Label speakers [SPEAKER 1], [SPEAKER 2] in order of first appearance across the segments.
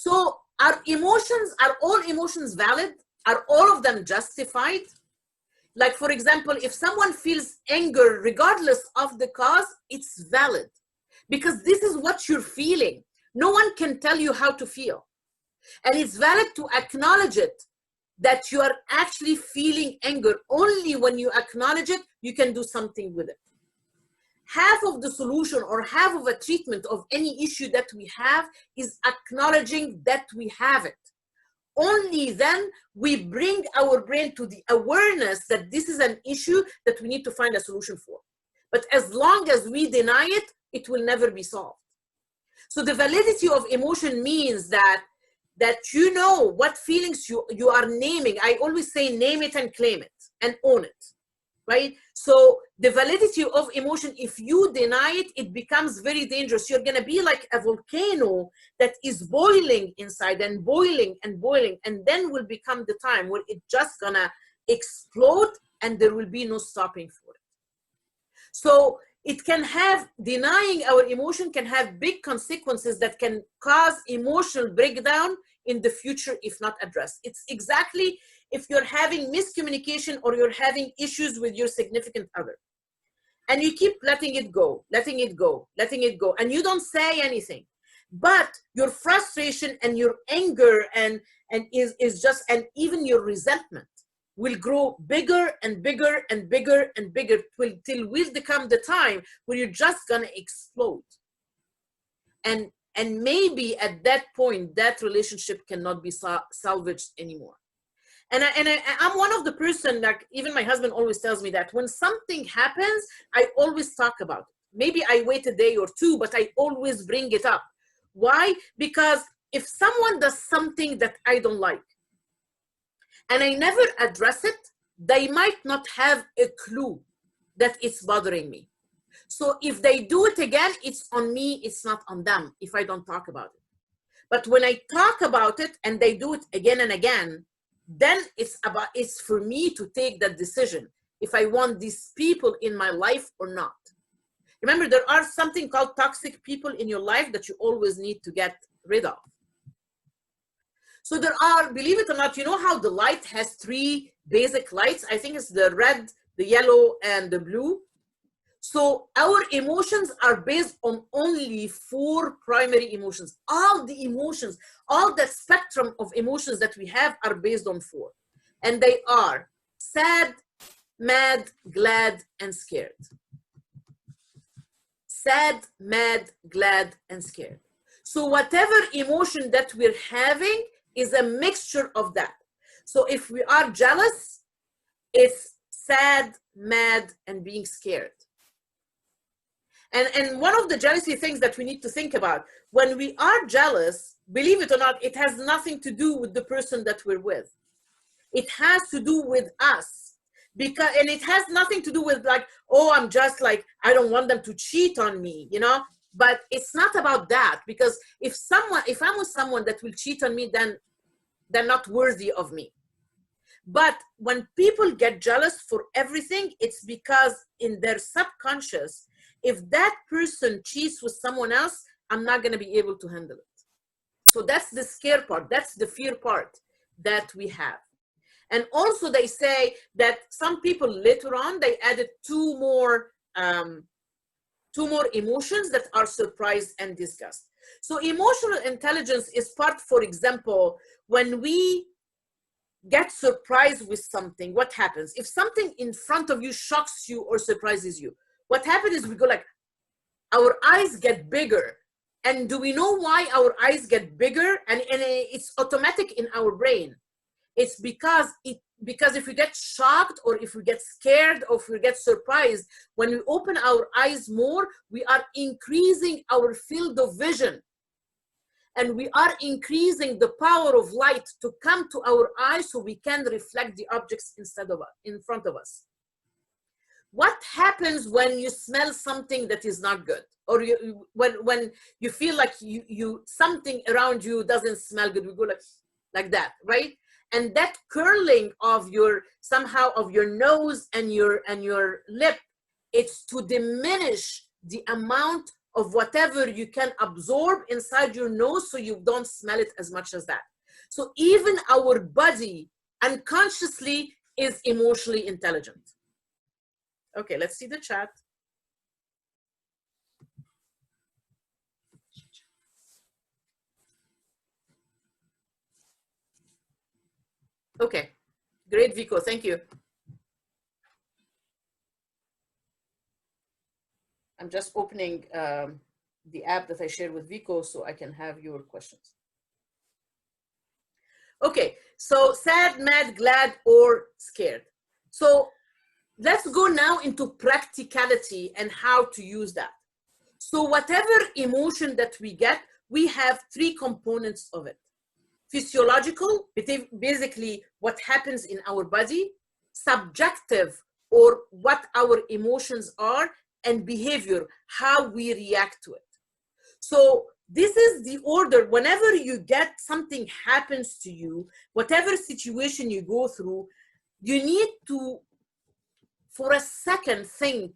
[SPEAKER 1] So are all emotions valid? Are all of them justified? Like, for example, if someone feels anger regardless of the cause, it's valid because this is what you're feeling. No one can tell you how to feel. And it's valid to acknowledge it, that you are actually feeling anger. Only when you acknowledge it, you can do something with it. Half of the solution or half of a treatment of any issue that we have is acknowledging that we have it. Only then we bring our brain to the awareness that this is an issue that we need to find a solution for. But as long as we deny it, it will never be solved. So the validity of emotion means that you know what feelings you are naming. I always say name it and claim it and own it, right? So the validity of emotion, if you deny it, it becomes very dangerous. You're gonna be like a volcano that is boiling inside and boiling and boiling, and then will become the time where it's just gonna explode and there will be no stopping for it. So it can have, denying our emotion can have big consequences that can cause emotional breakdown in the future if not addressed. It's exactly if you're having miscommunication or you're having issues with your significant other and you keep letting it go, letting it go, letting it go, and you don't say anything, but your frustration and your anger and is just, and even your resentment will grow bigger and bigger and bigger and bigger till will become the time where you're just gonna explode. And maybe at that point, that relationship cannot be salvaged anymore. And I'm one of the person, like even my husband always tells me that when something happens, I always talk about it. Maybe I wait a day or two, but I always bring it up. Why? Because if someone does something that I don't like, and I never address it, they might not have a clue that it's bothering me. So if they do it again, it's on me, it's not on them if I don't talk about it. But when I talk about it and they do it again and again, then it's for me to take that decision if I want these people in my life or not. Remember, there are something called toxic people in your life that you always need to get rid of. So there are, believe it or not, you know how the light has 3 basic lights? I think it's the red, the yellow, and the blue. So our emotions are based on only 4 primary emotions. All the emotions, all that spectrum of emotions that we have are based on 4. And they are sad, mad, glad, and scared. Sad, mad, glad, and scared. So whatever emotion that we're having is a mixture of that. So if we are jealous, it's sad, mad, and being scared. And one of the jealousy things that we need to think about, when we are jealous, believe it or not, it has nothing to do with the person that we're with. It has to do with us. And it has nothing to do with like, oh, I'm just like, I don't want them to cheat on me, you know? But it's not about that, because if I'm with someone that will cheat on me, then they're not worthy of me. But when people get jealous for everything, it's because in their subconscious, if that person cheats with someone else, I'm not going to be able to handle it. So that's the scare part. That's the fear part that we have. And also they say that some people later on, they added 2 more emotions that are surprise and disgust. So emotional intelligence is part, for example, when we get surprised with something, what happens? If something in front of you shocks you or surprises you, what happens is we go like, our eyes get bigger. And do we know why our eyes get bigger? And it's automatic in our brain. It's because if we get shocked or if we get scared or if we get surprised, when we open our eyes more, we are increasing our field of vision. And we are increasing the power of light to come to our eyes so we can reflect the objects in front of us. What happens when you smell something that is not good? Or when you feel like something around you doesn't smell good, we go like that, right? And that curling of your nose and your lip, it's to diminish the amount of whatever you can absorb inside your nose so you don't smell it as much as that. So even our body unconsciously is emotionally intelligent. Okay, let's see the chat. Okay, great, Vico, thank you. I'm just opening the app that I shared with Vico so I can have your questions. Okay, so sad, mad, glad, or scared. So let's go now into practicality and how to use that. So whatever emotion that we get, we have three components of it. Physiological, basically what happens in our body, subjective, or what our emotions are, and behavior, how we react to it. So this is the order. Whenever you get something happens to you, whatever situation you go through, you need to, for a second, think,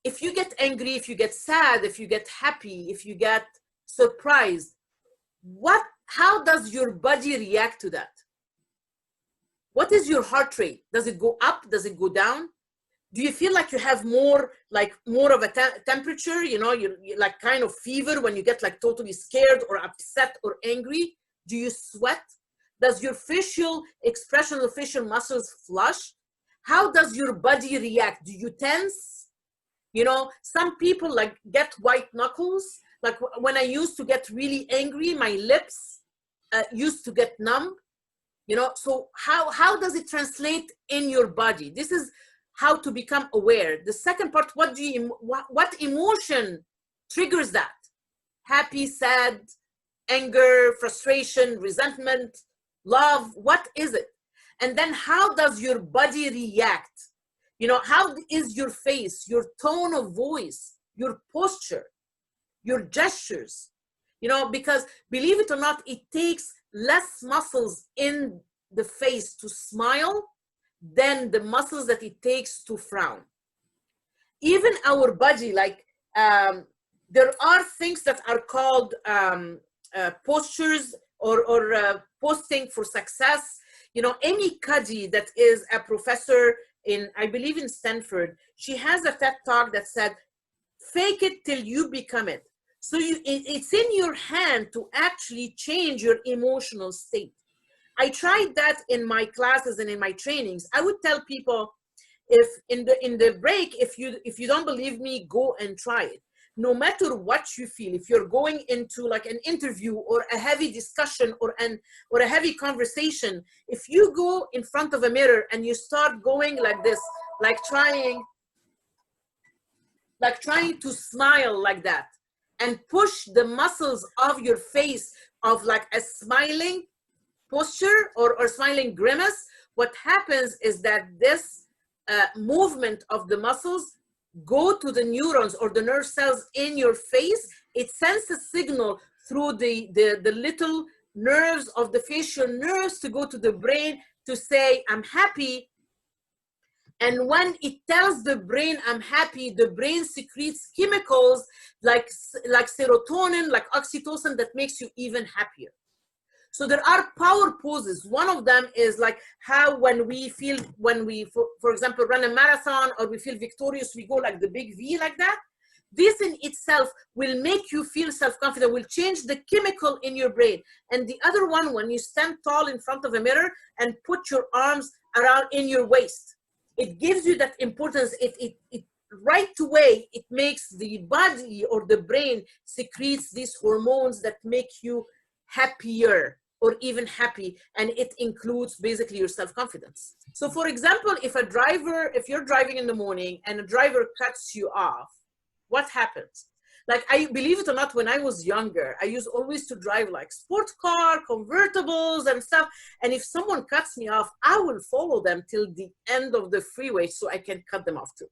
[SPEAKER 1] if you get angry, if you get sad, if you get happy, if you get surprised, how does your body react to that? What is your heart rate? Does it go up? Does it go down? Do you feel like you have more of a temperature, you like kind of fever when you get like totally scared or upset or angry? Do you sweat? Does your facial expression of facial muscles flush? How does your body react? Do you tense? Some people like get white knuckles. Like when I used to get really angry, my lips used to get numb. So how does it translate in your body? This is how to become aware. The second part, what emotion triggers that? Happy, sad, anger, frustration, resentment, love, what is it? And then how does your body react? How is your face, your tone of voice, your posture, your gestures? Because believe it or not, it takes less muscles in the face to smile than the muscles that it takes to frown. Even our body, like there are things that are called postures or posting for success. Amy Cuddy, that is a professor I believe in Stanford, she has a TED talk that said, fake it till you become it. So it's in your hand to actually change your emotional state. I tried that in my classes and in my trainings. I would tell people, if in the break, if you don't believe me, go and try it. No matter what you feel, if you're going into like an interview or a heavy discussion or a heavy conversation, if you go in front of a mirror and you start going like this, like trying to smile like that, and push the muscles of your face of like a smiling posture or smiling grimace, what happens is that this movement of the muscles go to the neurons or the nerve cells in your face. It sends a signal through the little nerves of the facial nerves to go to the brain to say, I'm happy. And when it tells the brain, I'm happy, the brain secretes chemicals like serotonin, like oxytocin, that makes you even happier. So there are power poses. One of them is like how when we, for example, run a marathon or we feel victorious, we go like the big V like that. This in itself will make you feel self-confident, will change the chemical in your brain. And the other one, when you stand tall in front of a mirror and put your arms around in your waist, it gives you that importance. It right away, it makes the body or the brain secretes these hormones that make you happier or even happy, and it includes basically your self-confidence. So for example, if you're driving in the morning and a driver cuts you off, what happens? Like, I believe it or not, when I was younger, I used always to drive like sports car, convertibles and stuff. And if someone cuts me off, I will follow them till the end of the freeway so I can cut them off too.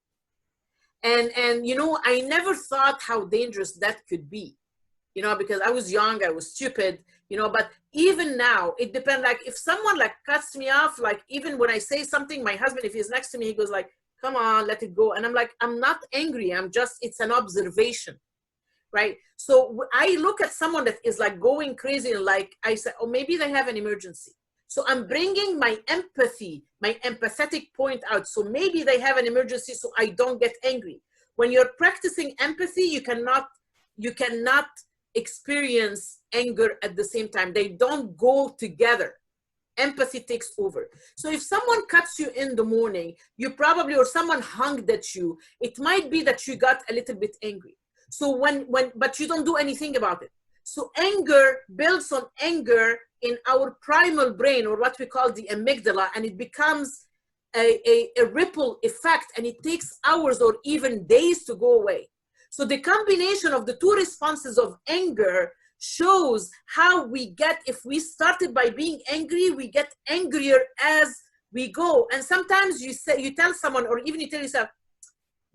[SPEAKER 1] And I never thought how dangerous that could be, because I was young, I was stupid, but even now, it depends. Like if someone like cuts me off, like even when I say something, my husband, if he's next to me, he goes like, come on, let it go. And I'm like, I'm not angry. It's an observation. right? So I look at someone that is like going crazy, and like I said, oh, maybe they have an emergency. So I'm bringing my empathy, my empathetic point out. So maybe they have an emergency, so I don't get angry. When you're practicing empathy, you cannot experience anger at the same time. They don't go together. Empathy takes over. So if someone cuts you in the morning, you probably, or someone hunged at you, it might be that you got a little bit angry. So but you don't do anything about it. So anger builds on anger in our primal brain, or what we call the amygdala, and it becomes a ripple effect, and it takes hours or even days to go away. So the combination of the two responses of anger shows how we get, if we started by being angry, we get angrier as we go. And sometimes you tell someone, or even you tell yourself,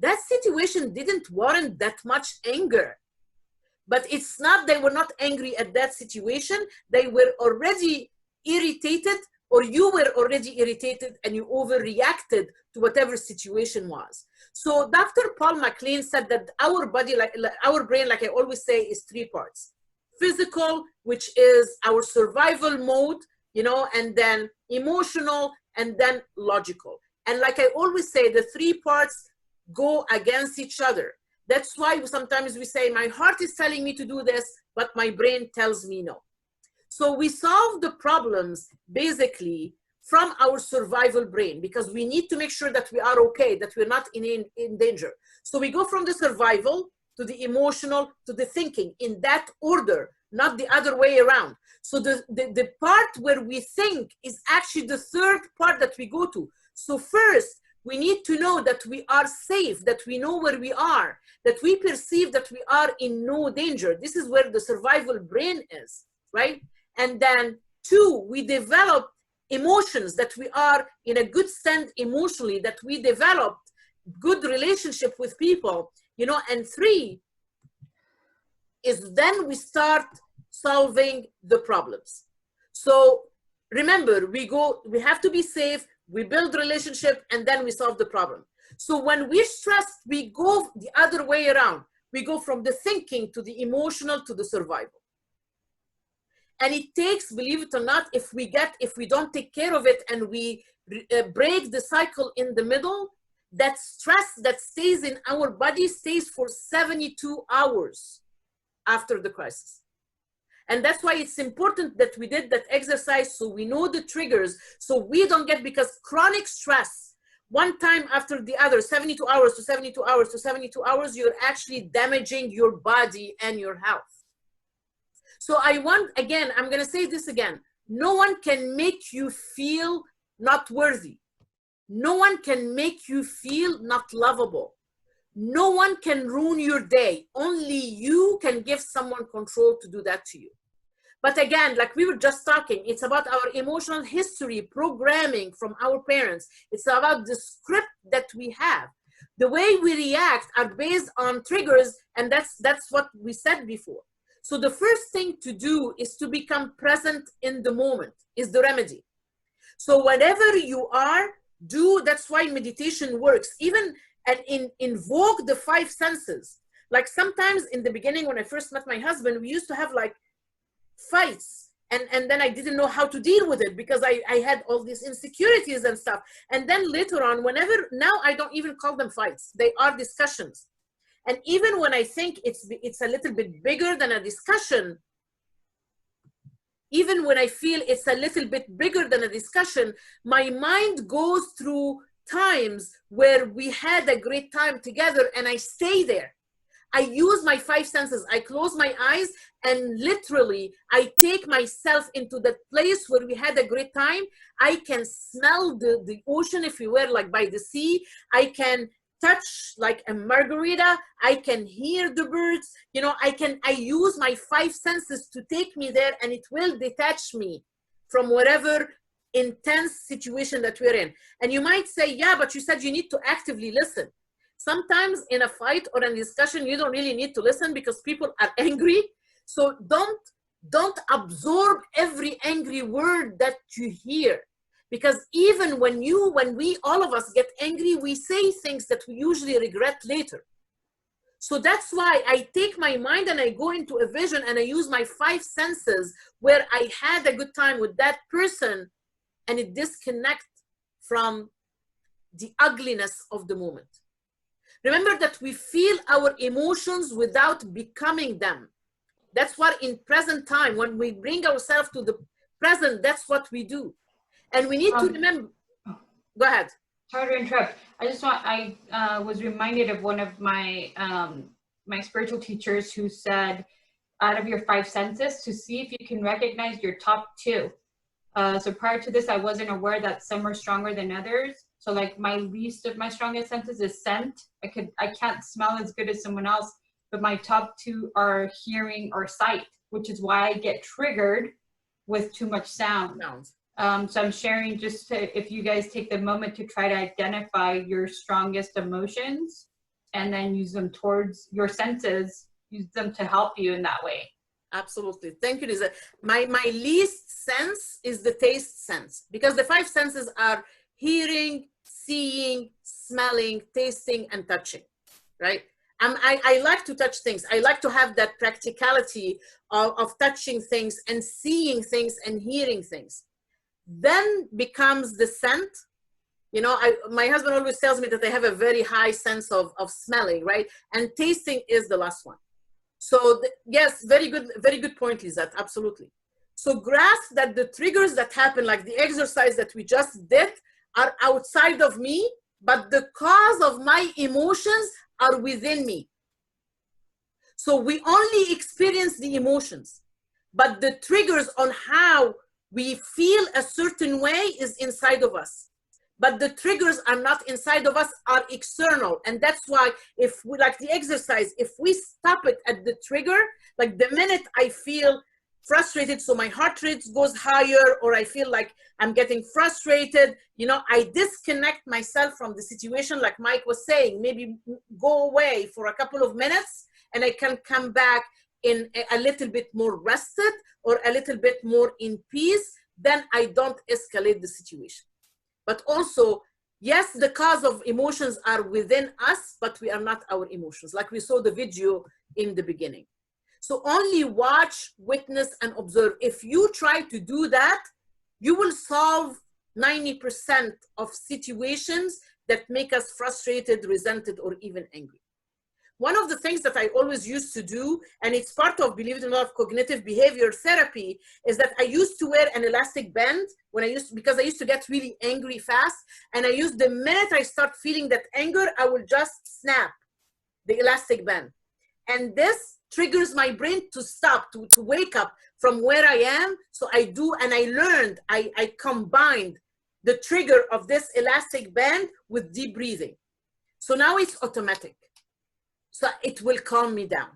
[SPEAKER 1] that situation didn't warrant that much anger. But it's not, they were not angry at that situation. They were already irritated, or you were already irritated and you overreacted to whatever situation was. So Dr. Paul MacLean said that our body, like our brain, like I always say, is three parts. Physical, which is our survival mode, you know, and then emotional, and then logical. And like I always say, the three parts go against each other. That's why sometimes we say, my heart is telling me to do this, but my brain tells me no. So we solve the problems basically from our survival brain, because we need to make sure that we are okay, that we're not in danger. So we go from the survival to the emotional to the thinking, in that order, not the other way around. So the part where we think is actually the third part that we go to. So first, we need to know that we are safe, that we know where we are, that we perceive that we are in no danger. This is where the survival brain is, right? And then two, we develop emotions, that we are in a good stand emotionally, that we developed good relationship with people, you know. And three is then we start solving the problems. So remember, we have to be safe, we build relationship, and then we solve the problem. So when we're stressed, we go the other way around. We go from the thinking to the emotional to the survival. And it takes, believe it or not, if we don't take care of it and we break the cycle in the middle, that stress that stays in our body stays for 72 hours after the crisis. And that's why it's important that we did that exercise, so we know the triggers, so we don't get, because chronic stress, one time after the other, 72 hours to 72 hours to 72 hours, you're actually damaging your body and your health. So I'm going to say this again. No one can make you feel not worthy. No one can make you feel not lovable. No one can ruin your day. Only you can give someone control to do that to you. But again, like we were just talking, it's about our emotional history, programming from our parents. It's about the script that we have. The way we react are based on triggers, and that's what we said before. So the first thing to do is to become present in the moment, is the remedy. So whatever you are, that's why meditation works. Even and invoke the five senses. Like sometimes in the beginning, when I first met my husband, we used to have like fights, and then I didn't know how to deal with it, because I had all these insecurities and stuff. And then later on, now I don't even call them fights. They are discussions. And even when I think it's a little bit bigger than a discussion, even when I feel it's a little bit bigger than a discussion, my mind goes through times where we had a great time together, and I stay there. I use my five senses. I close my eyes, and literally I take myself into that place where we had a great time. I can smell the ocean, if you were like by the sea. I can touch like a margarita. I can hear the birds. You know, I use my five senses to take me there, and it will detach me from whatever intense situation that we're in. And you might say, yeah, but you said you need to actively listen. Sometimes in a fight or a discussion, you don't really need to listen, because people are angry. So don't absorb every angry word that you hear. Because even when we, all of us get angry, we say things that we usually regret later. So that's why I take my mind and I go into a vision and I use my 5 senses where I had a good time with that person, and it disconnects from the ugliness of the moment. Remember that we feel our emotions without becoming them. That's what in present time, when we bring ourselves to the present, that's what we do. And we need to remember, go ahead.
[SPEAKER 2] Sorry to interrupt. I was reminded of one of my my spiritual teachers who said, out of your 5 senses, to see if you can recognize your top 2. So prior to this, I wasn't aware that some are stronger than others. So like my least of my strongest senses is scent. I can't smell as good as someone else, but my top 2 are hearing or sight, which is why I get triggered with too much sound. So I'm sharing just to, if you guys take the moment to try to identify your strongest emotions and then use them towards your senses, use them to help you in that way.
[SPEAKER 1] Absolutely. Thank you, Lisa. My least sense is the taste sense, because the 5 senses are hearing, seeing, smelling, tasting, and touching, right? I like to touch things. I like to have that practicality of touching things and seeing things and hearing things. Then becomes the scent. You know, my husband always tells me that I have a very high sense of smelling, right? And tasting is the last one. So yes, very good point, Lizette, absolutely. So grasp that the triggers that happen, like the exercise that we just did, are outside of me, but the cause of my emotions are within me. So we only experience the emotions, but the triggers on how we feel a certain way is inside of us. But the triggers are not inside of us, are external. And that's why if we, like the exercise, if we stop it at the trigger, like the minute I feel frustrated, so my heart rate goes higher, or I feel like I'm getting frustrated, you know, I disconnect myself from the situation, like Mike was saying, maybe go away for a couple of minutes and I can come back in a little bit more rested or a little bit more in peace, then I don't escalate the situation. But also, yes, the cause of emotions are within us, but we are not our emotions, like we saw the video in the beginning. So only watch, witness, and observe. If you try to do that, you will solve 90% of situations that make us frustrated, resented, or even angry. One of the things that I always used to do, and it's part of, believe it or not, cognitive behavior therapy, is that I used to wear an elastic band when because I used to get really angry fast. And I used, the minute I start feeling that anger, I will just snap the elastic band. And this triggers my brain to stop, to wake up from where I am. So I do, and I learned, I combined the trigger of this elastic band with deep breathing. So now it's automatic. So it will calm me down.